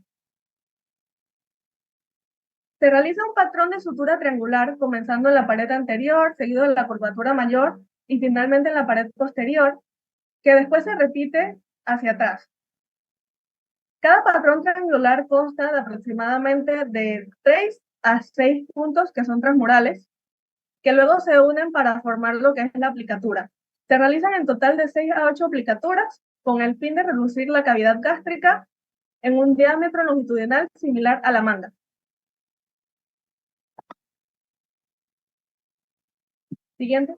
Se realiza un patrón de sutura triangular comenzando en la pared anterior, seguido de la curvatura mayor y finalmente en la pared posterior, que después se repite hacia atrás. Cada patrón triangular consta de aproximadamente de 3 a 6 puntos que son transmurales, que luego se unen para formar lo que es la aplicatura. Se realizan en total de 6 a 8 aplicaturas con el fin de reducir la cavidad gástrica en un diámetro longitudinal similar a la manga. Siguiente.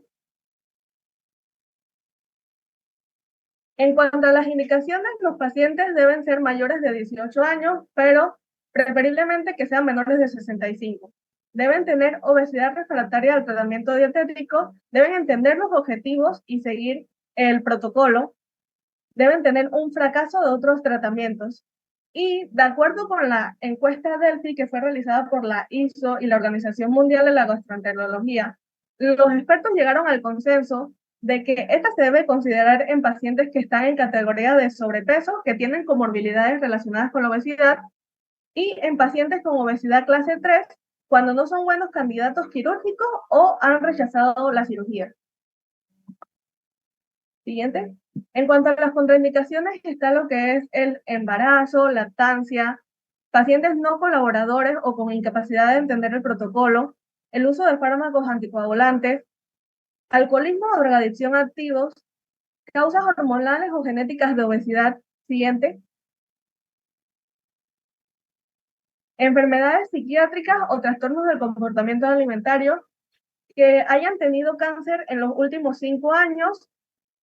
En cuanto a las indicaciones, los pacientes deben ser mayores de 18 años, pero preferiblemente que sean menores de 65. Deben tener obesidad refractaria al tratamiento dietético, deben entender los objetivos y seguir el protocolo, deben tener un fracaso de otros tratamientos. Y de acuerdo con la encuesta Delphi que fue realizada por la ISO y la Organización Mundial de la Gastroenterología, los expertos llegaron al consenso de que esta se debe considerar en pacientes que están en categoría de sobrepeso, que tienen comorbilidades relacionadas con la obesidad, y en pacientes con obesidad clase 3, cuando no son buenos candidatos quirúrgicos o han rechazado la cirugía. Siguiente. En cuanto a las contraindicaciones, está lo que es el embarazo, lactancia, pacientes no colaboradores o con incapacidad de entender el protocolo, el uso de fármacos anticoagulantes, alcoholismo o drogadicción activos, causas hormonales o genéticas de obesidad. Siguiente. Enfermedades psiquiátricas o trastornos del comportamiento alimentario, que hayan tenido cáncer en los últimos 5 años,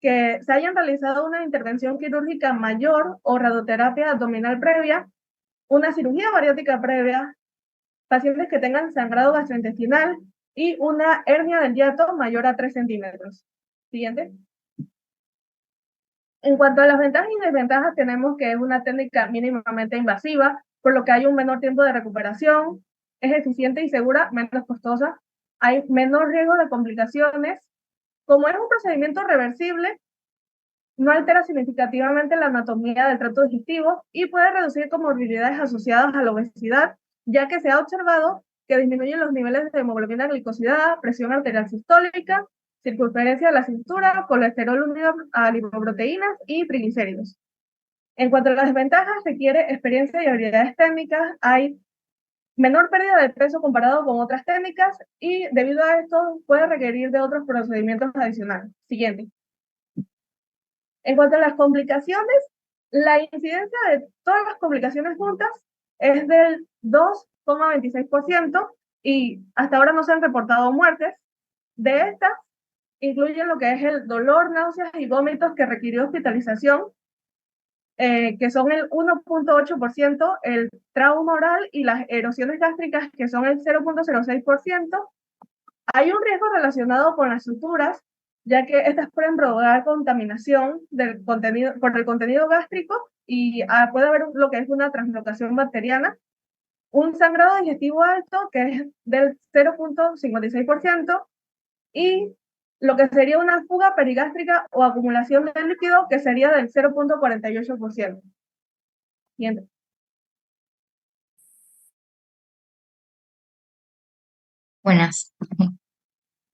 que se hayan realizado una intervención quirúrgica mayor o radioterapia abdominal previa, una cirugía bariátrica previa, pacientes que tengan sangrado gastrointestinal y una hernia del hiato mayor a 3 centímetros. Siguiente. En cuanto a las ventajas y desventajas, tenemos que es una técnica mínimamente invasiva, por lo que hay un menor tiempo de recuperación, es eficiente y segura, menos costosa, hay menor riesgo de complicaciones. Como es un procedimiento reversible, no altera significativamente la anatomía del tracto digestivo y puede reducir comorbilidades asociadas a la obesidad, ya que se ha observado que disminuyen los niveles de hemoglobina glicosilada, presión arterial sistólica, circunferencia de la cintura, colesterol unido a lipoproteínas y triglicéridos. En cuanto a las desventajas, requiere experiencia y habilidades técnicas, hay menor pérdida de peso comparado con otras técnicas y debido a esto puede requerir de otros procedimientos adicionales. Siguiente. En cuanto a las complicaciones, la incidencia de todas las complicaciones juntas es del 2,26% y hasta ahora no se han reportado muertes. De estas, incluyen lo que es el dolor, náuseas y vómitos que requirió hospitalización, que son el 1,8%, el trauma oral y las erosiones gástricas, que son el 0,06%. Hay un riesgo relacionado con las suturas, ya que estas pueden provocar contaminación del contenido, por el contenido gástrico y puede haber lo que es una translocación bacteriana. Un sangrado digestivo alto, que es del 0,56%, y lo que sería una fuga perigástrica o acumulación de líquido, que sería del 0,48%. Siguiente. Buenas.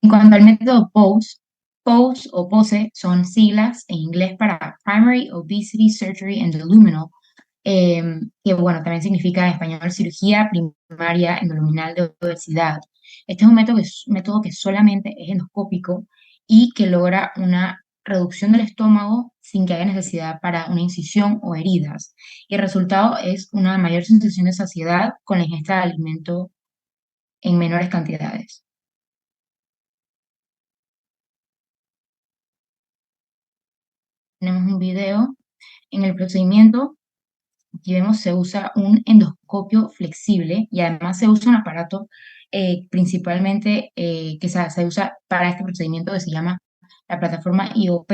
En cuanto al método POSE, POSE o POSE son siglas en inglés para Primary Obesity Surgery Endoluminal, que bueno, también significa en español cirugía primaria endoluminal de obesidad. Este es un método que solamente es endoscópico y que logra una reducción del estómago sin que haya necesidad para una incisión o heridas. Y el resultado es una mayor sensación de saciedad con la ingesta de alimento en menores cantidades. Tenemos un video. En el procedimiento, aquí vemos, se usa un endoscopio flexible y además se usa un aparato principalmente que se usa para este procedimiento, que se llama la plataforma IOP,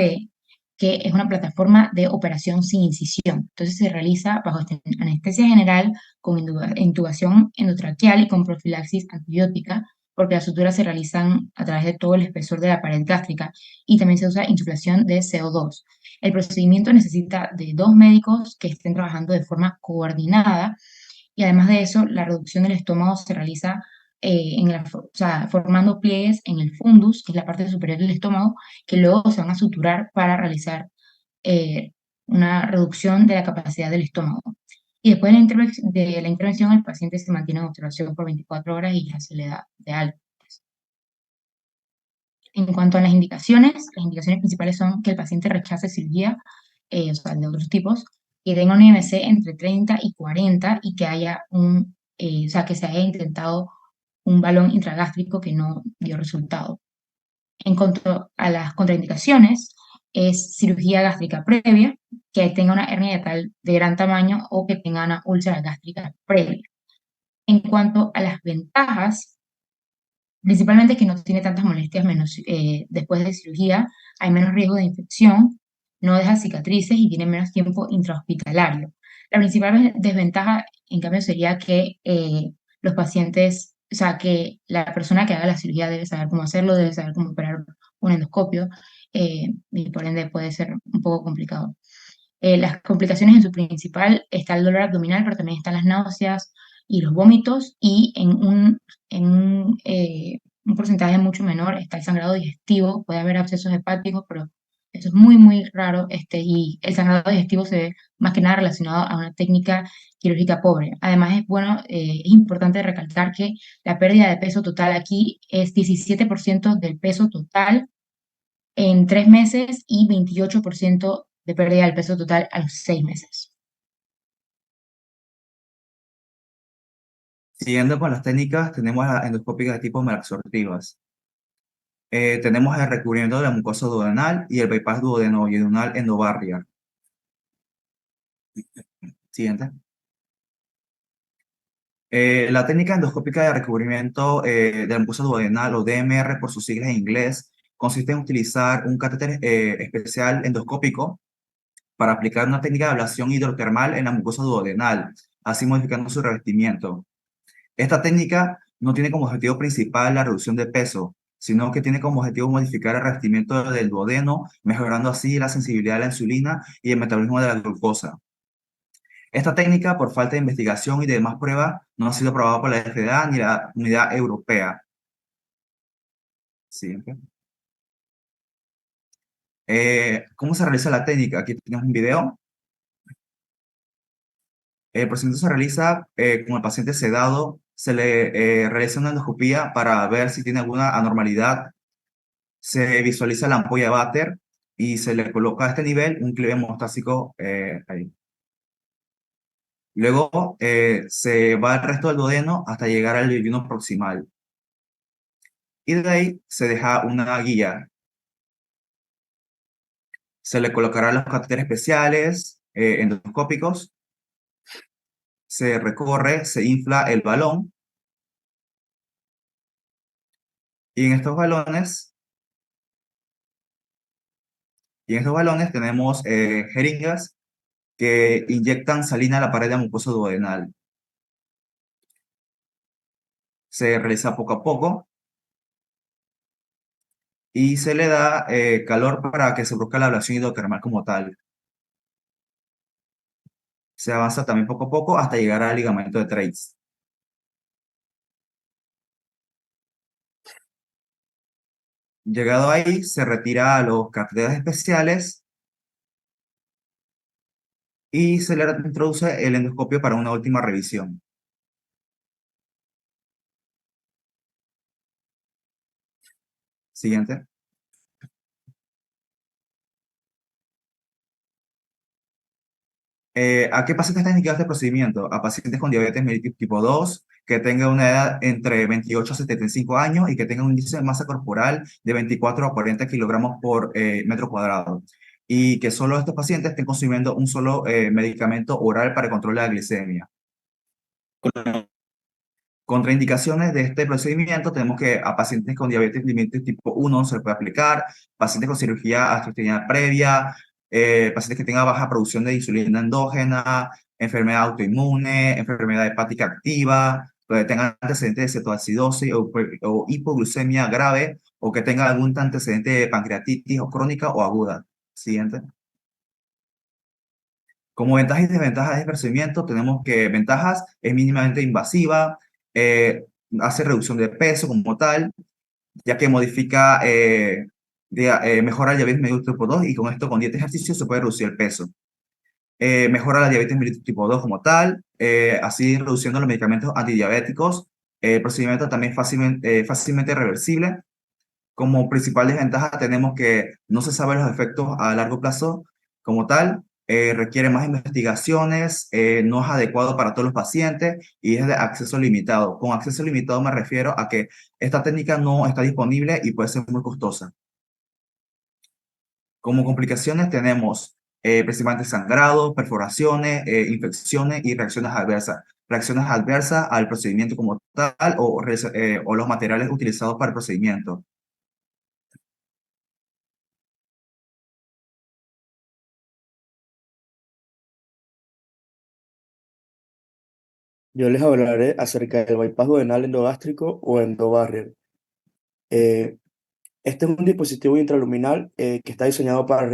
que es una plataforma de operación sin incisión. Entonces se realiza bajo anestesia general con intubación endotraqueal y con profilaxis antibiótica, porque las suturas se realizan a través de todo el espesor de la pared gástrica y también se usa insuflación de CO2. El procedimiento necesita de 2 médicos que estén trabajando de forma coordinada y además de eso, la reducción del estómago se realiza o sea, formando pliegues en el fundus, que es la parte superior del estómago, que luego se van a suturar para realizar eh, una reducción de la capacidad del estómago. Y después de la intervención, el paciente se mantiene en observación por 24 horas y ya se le da de alta. En cuanto a las indicaciones principales son que el paciente rechace cirugía, o sea, de otros tipos, que tenga un IMC entre 30 y 40 y que haya o sea, que se haya intentado un balón intragástrico que no dio resultado. En cuanto a las contraindicaciones, es cirugía gástrica previa, que tenga una hernia yatal de gran tamaño o que tenga una úlcera gástrica previa. En cuanto a las ventajas, principalmente que no tiene tantas molestias después de cirugía, hay menos riesgo de infección, no deja cicatrices y tiene menos tiempo intrahospitalario. La principal desventaja, en cambio, sería que los pacientes, o sea, que la persona que haga la cirugía debe saber cómo hacerlo, debe saber cómo operar un endoscopio, y por ende puede ser un poco complicado. Las complicaciones en su principal está el dolor abdominal, pero también están las náuseas y los vómitos, y en un porcentaje mucho menor está el sangrado digestivo, puede haber abscesos hepáticos, pero Eso es muy, muy raro, y el sangrado digestivo se ve más que nada relacionado a una técnica quirúrgica pobre. Además, es bueno, es importante recalcar que la pérdida de peso total aquí es 17% del peso total en 3 meses y 28% de pérdida del peso total a los 6 meses. Siguiendo con las técnicas, tenemos las endoscópicas de tipo malabsortivas. Tenemos el recubrimiento de la mucosa duodenal y el bypass duodeno-duodenal endobarrial. Siguiente. La técnica endoscópica de recubrimiento de la mucosa duodenal, o DMR por sus siglas en inglés, consiste en utilizar un catéter especial endoscópico para aplicar una técnica de ablación hidrotermal en la mucosa duodenal, así modificando su revestimiento. Esta técnica no tiene como objetivo principal la reducción de peso, sino que tiene como objetivo modificar el revestimiento del duodeno, mejorando así la sensibilidad a la insulina y el metabolismo de la glucosa. Esta técnica, por falta de investigación y de demás pruebas, no ha sido aprobada por la FDA ni la Unidad Europea. Siguiente. ¿Cómo se realiza la técnica? Aquí tenemos un video. El procedimiento se realiza con el paciente sedado, se le realiza una endoscopía para ver si tiene alguna anormalidad, se visualiza la ampolla de váter y se le coloca a este nivel un clive hemostásico ahí. Luego se va el resto del duodeno hasta llegar al yeyuno proximal. Y de ahí se deja una guía. Se le colocará los catéteres especiales endoscópicos, se recorre, se infla el balón, y en estos balones, tenemos jeringas que inyectan salina a la pared de la mucosa duodenal. Se realiza poco a poco y se le da calor para que se produzca la ablación hidrotermal como tal. Se avanza también poco a poco hasta llegar al ligamento de Treitz. Llegado ahí, se retira a los catéteres especiales y se le introduce el endoscopio para una última revisión. Siguiente. ¿A qué pacientes están indicados este procedimiento? A pacientes con diabetes mellitus tipo 2, que tengan una edad entre 28 a 75 años y que tengan un índice de masa corporal de 24 a 40 kilogramos por metro cuadrado. Y que solo estos pacientes estén consumiendo un solo medicamento oral para el control de la glicemia. Contraindicaciones de este procedimiento, tenemos que a pacientes con diabetes mellitus tipo 1 se le puede aplicar, pacientes con cirugía gastrointestinal previa, pacientes que tengan baja producción de insulina endógena, enfermedad autoinmune, enfermedad hepática activa, que tengan antecedentes de cetoacidosis o hipoglucemia grave, o que tengan algún antecedente de pancreatitis o crónica o aguda. Siguiente. Como ventajas y desventajas de este procedimiento, tenemos que ventajas: es mínimamente invasiva, hace reducción de peso como tal, ya que modifica, mejora el diabetes mellitus tipo 2 y con esto, con dieta y ejercicio, se puede reducir el peso. Mejora la diabetes mellitus tipo 2 como tal, así reduciendo los medicamentos antidiabéticos. El procedimiento también fácilmente reversible. Como principal desventaja tenemos que no se saben los efectos a largo plazo como tal, requiere más investigaciones, no es adecuado para todos los pacientes y es de acceso limitado. Con acceso limitado me refiero a que esta técnica no está disponible y puede ser muy costosa. Como complicaciones tenemos principalmente sangrado, perforaciones, infecciones y reacciones adversas. Reacciones adversas al procedimiento como tal o los materiales utilizados para el procedimiento. Yo les hablaré acerca del bypass duodenal endogástrico o endobarrier. Eh, este es un dispositivo intraluminal que está diseñado para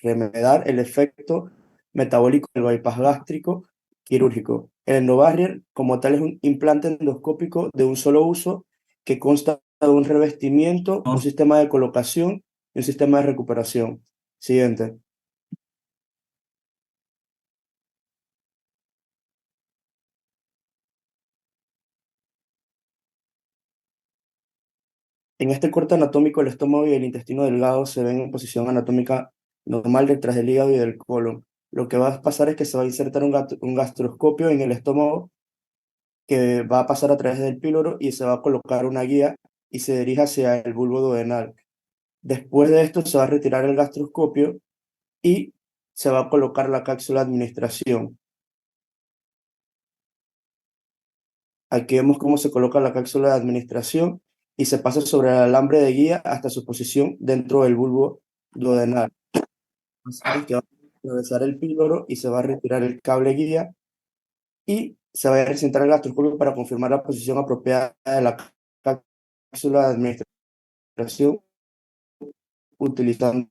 remediar el efecto metabólico del bypass gástrico quirúrgico. El endobarrier, como tal, es un implante endoscópico de un solo uso que consta de un revestimiento, un sistema de colocación y un sistema de recuperación. Siguiente. En este corte anatómico, el estómago y el intestino delgado se ven en posición anatómica normal detrás del hígado y del colon. Lo que va a pasar es que se va a insertar un gastroscopio en el estómago que va a pasar a través del píloro y se va a colocar una guía y se dirige hacia el bulbo duodenal. Después de esto se va a retirar el gastroscopio y se va a colocar la cápsula de administración. Aquí vemos cómo se coloca la cápsula de administración y se pasa sobre el alambre de guía hasta su posición dentro del bulbo duodenal. Así que va a atravesar el píloro y se va a retirar el cable guía y se va a presentar el gastroscopio para confirmar la posición apropiada de la cápsula de administración utilizando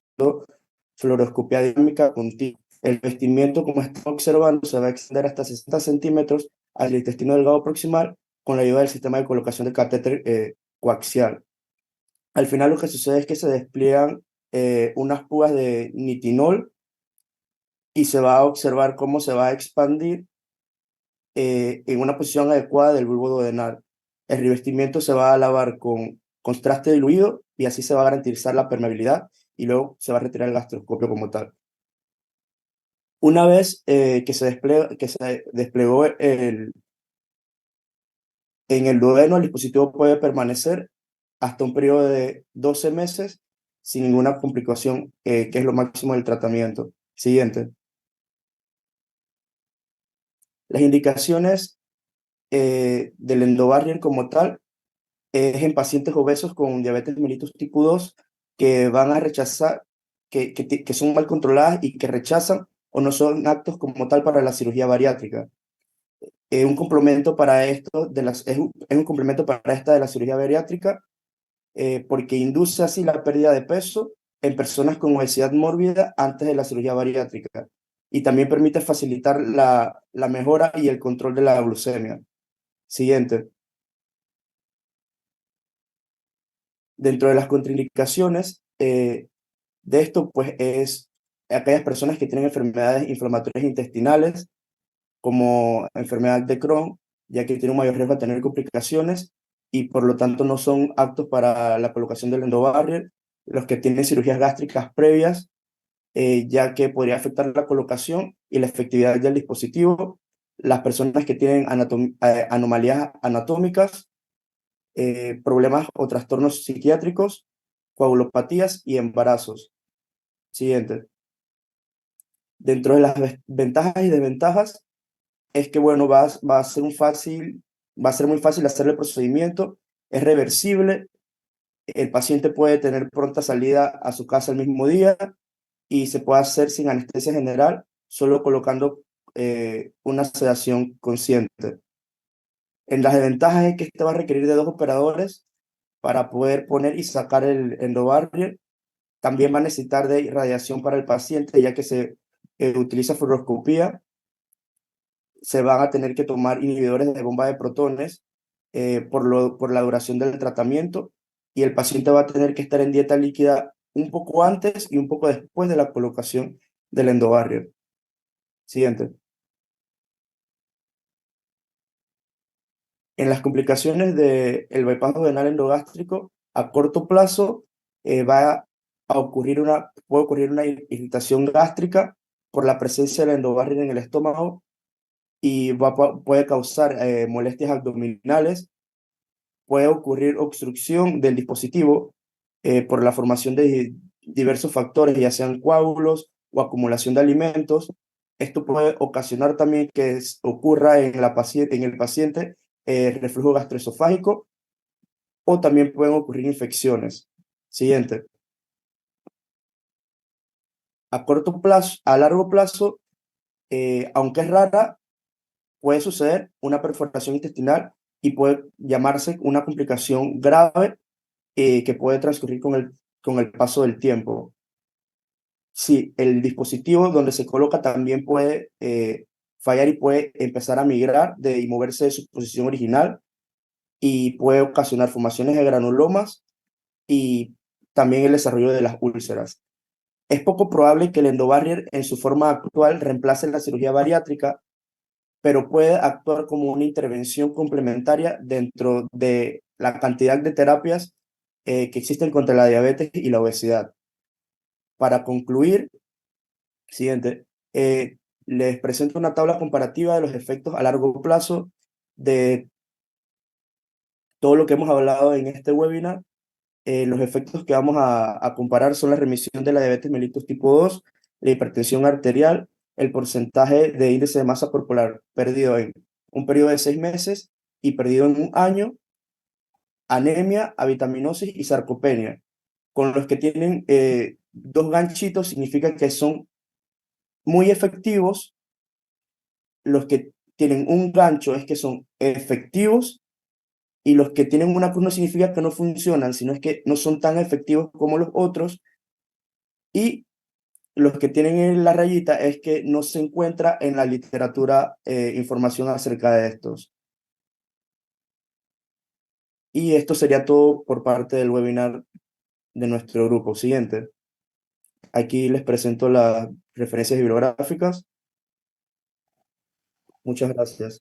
fluoroscopia dinámica continua. El revestimiento, como estamos observando, se va a extender hasta 60 centímetros al intestino delgado proximal con la ayuda del sistema de colocación de catéter coaxial. Al final lo que sucede es que se despliegan unas púas de nitinol y se va a observar cómo se va a expandir en una posición adecuada del bulbo duodenal. El revestimiento se va a lavar con contraste diluido y así se va a garantizar la permeabilidad y luego se va a retirar el gastroscopio como tal. Una vez que se desplegó en el duodeno, el dispositivo puede permanecer hasta un periodo de 12 meses sin ninguna complicación, que es lo máximo del tratamiento. Siguiente. Las indicaciones del endobarrier como tal es en pacientes obesos con diabetes mellitus tipo 2 que van a rechazar, que son mal controladas y que rechazan o no son aptos como tal para la cirugía bariátrica. Un complemento para esto es un complemento para esta de la cirugía bariátrica porque induce así la pérdida de peso en personas con obesidad mórbida antes de la cirugía bariátrica y también permite facilitar la mejora y el control de la glucemia. Siguiente. Dentro de las contraindicaciones de esto, pues es aquellas personas que tienen enfermedades inflamatorias intestinales, como enfermedad de Crohn, ya que tiene un mayor riesgo de tener complicaciones y por lo tanto no son aptos para la colocación del endobarrier, los que tienen cirugías gástricas previas, ya que podría afectar la colocación y la efectividad del dispositivo, las personas que tienen anomalías anatómicas, problemas o trastornos psiquiátricos, coagulopatías y embarazos. Siguiente. Dentro de las ventajas y desventajas es que, bueno, va a ser muy fácil hacer el procedimiento, es reversible, el paciente puede tener pronta salida a su casa el mismo día y se puede hacer sin anestesia general, solo colocando una sedación consciente. En las desventajas es que este va a requerir de 2 operadores para poder poner y sacar el endobarrier. También va a necesitar de radiación para el paciente, ya que se utiliza fluoroscopía. Se van a tener que tomar inhibidores de bomba de protones por la duración del tratamiento y el paciente va a tener que estar en dieta líquida un poco antes y un poco después de la colocación del endobarrier. Siguiente. En las complicaciones del bypass duodenal endogástrico, a corto plazo puede ocurrir una irritación gástrica por la presencia del endobarrier en el estómago y puede causar molestias abdominales, puede ocurrir obstrucción del dispositivo por la formación de diversos factores, ya sean coágulos o acumulación de alimentos. Esto puede ocasionar también que ocurra en el paciente reflujo gastroesofágico o también pueden ocurrir infecciones. Siguiente. A largo plazo, aunque es rara, puede suceder una perforación intestinal y puede llamarse una complicación grave que puede transcurrir con el paso del tiempo. Sí, el dispositivo donde se coloca también puede fallar y puede empezar a migrar y moverse de su posición original y puede ocasionar formaciones de granulomas y también el desarrollo de las úlceras. Es poco probable que el endobarrier en su forma actual reemplace la cirugía bariátrica, pero puede actuar como una intervención complementaria dentro de la cantidad de terapias que existen contra la diabetes y la obesidad. Para concluir, siguiente, les presento una tabla comparativa de los efectos a largo plazo de todo lo que hemos hablado en este webinar. Los efectos que vamos a comparar son la remisión de la diabetes mellitus tipo 2, la hipertensión arterial, el porcentaje de índice de masa corporal perdido en un periodo de 6 meses y perdido en un año, anemia, avitaminosis y sarcopenia. Con los que tienen dos ganchitos significa que son muy efectivos. Los que tienen un gancho es que son efectivos, y los que tienen una cruz no significa que no funcionan, sino es que no son tan efectivos como los otros, y los que tienen en la rayita es que no se encuentra en la literatura información acerca de estos. Y esto sería todo por parte del webinar de nuestro grupo. Siguiente. Aquí les presento las referencias bibliográficas. Muchas gracias.